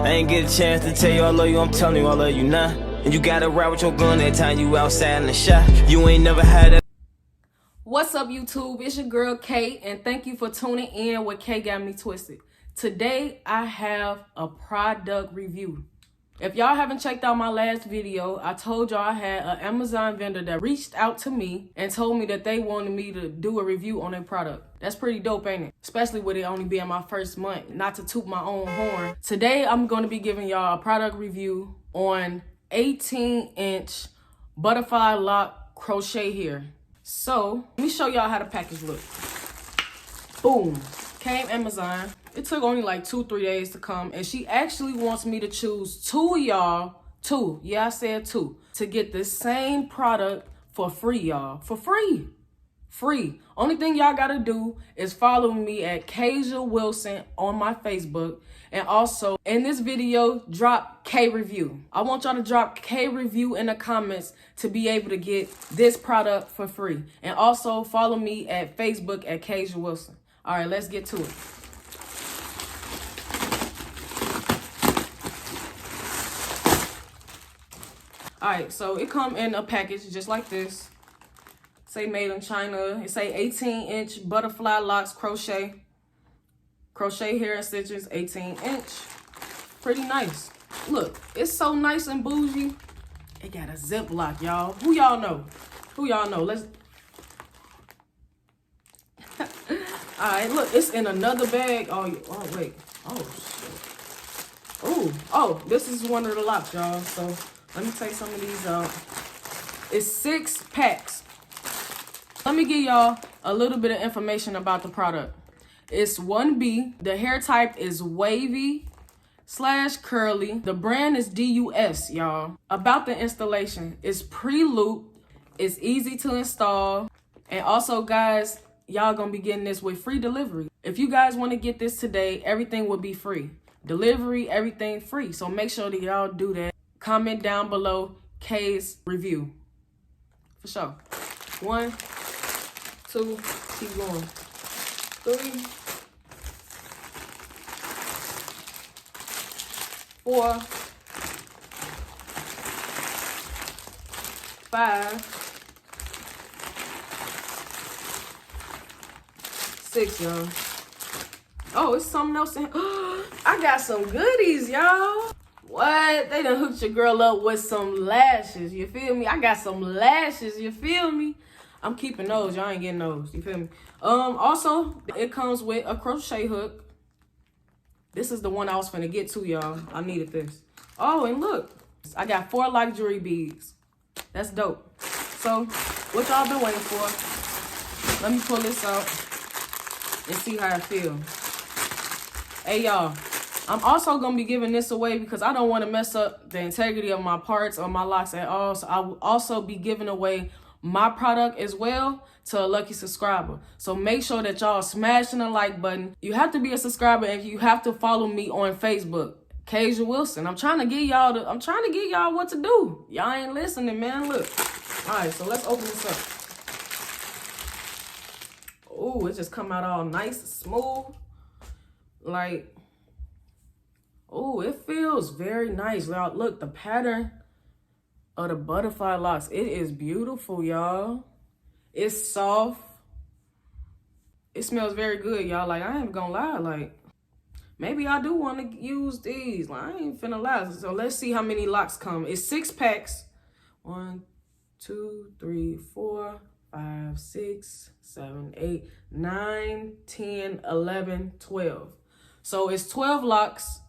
I ain't get a chance to tell you I love you, I'm telling you I love you now. And you gotta ride with your gun that time you outside in the shop. You ain't never had that. What's up, YouTube? It's your girl Kay, and thank you for tuning in with Kay Got Me Twisted. Today I have a product review. If y'all haven't checked out my last video, I told y'all I had an Amazon vendor that reached out to me and told me that they wanted me to do a review on their product. That's pretty dope, ain't it? Especially with it only being my first month, not to toot my own horn. Today I'm going to be giving y'all a product review on 18-inch Butterfly Locs Crochet Hair. So let me show y'all how the package look. Boom, came Amazon. It took only like 2-3 days to come, and she actually wants me to choose two of y'all, yeah, I said two, to get the same product for free, y'all, for free. Only thing y'all gotta do is follow me at Kasia Wilson on my Facebook, and also in this video drop K review. I want y'all to drop K review in the comments to be able to get this product for free, and also follow me at Facebook at Kasia Wilson. All right, let's get to it. All right, so it come in a package just like this. Say made in China. It say 18-inch Butterfly Locs Crochet Hair and Stitches, 18-inch. Pretty nice. Look, it's so nice and bougie. It got a zip lock, y'all. Who y'all know? Let's... All right, look, it's in another bag. Oh, wait. Oh, shit. Oh, this is one of the locks, y'all. So let me take some of these out. It's 6 packs. Let me give y'all a little bit of information about the product. It's 1B. The hair type is wavy/curly. The brand is DUS, y'all. About the installation, it's pre-looped. It's easy to install. And also, guys, y'all gonna be getting this with free delivery. If you guys want to get this today, everything will be free. Delivery, everything free. So make sure that y'all do that. Comment down below Kay's review. For sure. 1, 2, keep going. 3, 4, 5, 6, y'all. Oh, it's something else in. I got some goodies, y'all. What? They done hooked your girl up with some lashes, you feel me? I got some lashes, you feel me? I'm keeping those, y'all ain't getting those, you feel me? Also, it comes with a crochet hook. This is the one I was finna get to, y'all. I needed this. Oh, and look, I got 4 luxury beads. That's dope. So, what y'all been waiting for? Let me pull this out and see how it feels. Hey, y'all. I'm also going to be giving this away because I don't want to mess up the integrity of my parts or my locks at all. So I will also be giving away my product as well to a lucky subscriber. So make sure that y'all smashing the like button. You have to be a subscriber and you have to follow me on Facebook, Kasia Wilson. I'm trying to get y'all what to do. Y'all ain't listening, man. Look. All right, so let's open this up. Oh, it just come out all nice and smooth. Like, oh, it feels very nice. Y'all, look, the pattern of the Butterfly Locs. It is beautiful, y'all. It's soft. It smells very good, y'all. Like, I ain't gonna lie. Like, maybe I do want to use these. Like, I ain't finna lie. So let's see how many locks come. It's 6 packs. 1, 2, 3, 4, 5, 6, 7, 8, 9, 10, 11, 12. So it's 12 locks.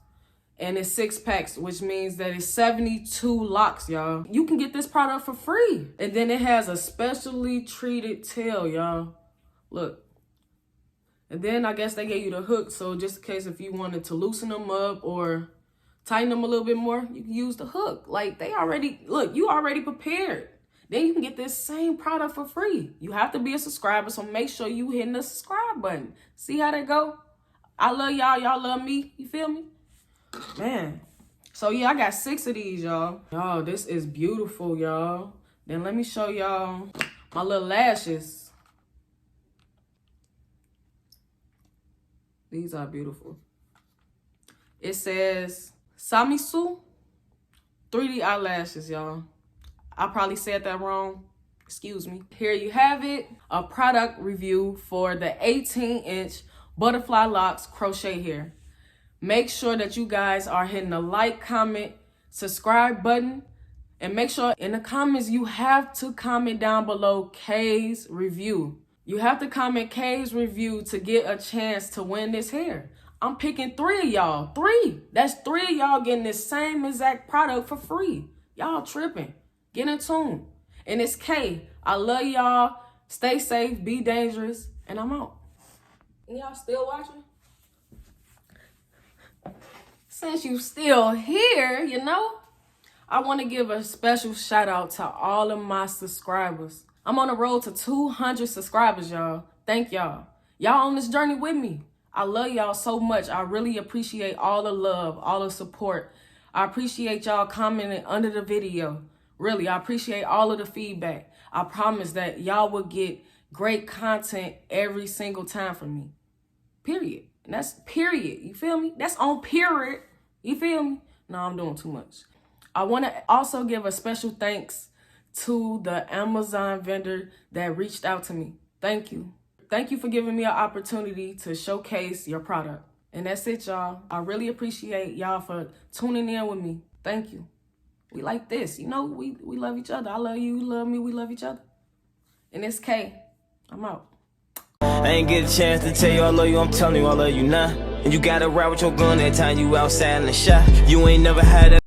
And it's 6 packs, which means that it's 72 locks, y'all. You can get this product for free. And then it has a specially treated tail, y'all. Look. And then I guess they gave you the hook. So just in case if you wanted to loosen them up or tighten them a little bit more, you can use the hook. Like, they already, look, you already prepared. Then you can get this same product for free. You have to be a subscriber, so make sure you hitting the subscribe button. See how that go? I love y'all. Y'all love me. You feel me? Man, so yeah, I got 6 of these, y'all. Y'all, this is beautiful, y'all. Then let me show y'all my little lashes. These are beautiful. It says Samisu 3D eyelashes, y'all. I probably said that wrong. Excuse me. Here you have it. A product review for the 18-inch Butterfly Locs Crochet Hair. Make sure that you guys are hitting the like, comment, subscribe button. And make sure in the comments you have to comment down below Kay's review. You have to comment Kay's review to get a chance to win this hair. I'm picking 3 of y'all. 3. That's 3 of y'all getting this same exact product for free. Y'all tripping. Get in tune. And it's Kay. I love y'all. Stay safe. Be dangerous. And I'm out. Y'all still watching? Since you still here, you know, I want to give a special shout out to all of my subscribers. I'm on the road to 200 subscribers, y'all. Thank y'all. Y'all on this journey with me. I love y'all so much. I really appreciate all the love, all the support. I appreciate y'all commenting under the video. Really, I appreciate all of the feedback. I promise that y'all will get great content every single time from me. Period. And that's period. You feel me? That's on period. You feel me? No, I'm doing too much. I want to also give a special thanks to the Amazon vendor that reached out to me. Thank you. Thank you for giving me an opportunity to showcase your product. And that's it, y'all. I really appreciate y'all for tuning in with me. Thank you. We like this. You know, we love each other. I love you. You love me. We love each other. And it's Kay. I'm out. I ain't get a chance to tell you I love you, I'm telling you I love you now. And you gotta ride with your gun that time you outside in the shop. You ain't never had that.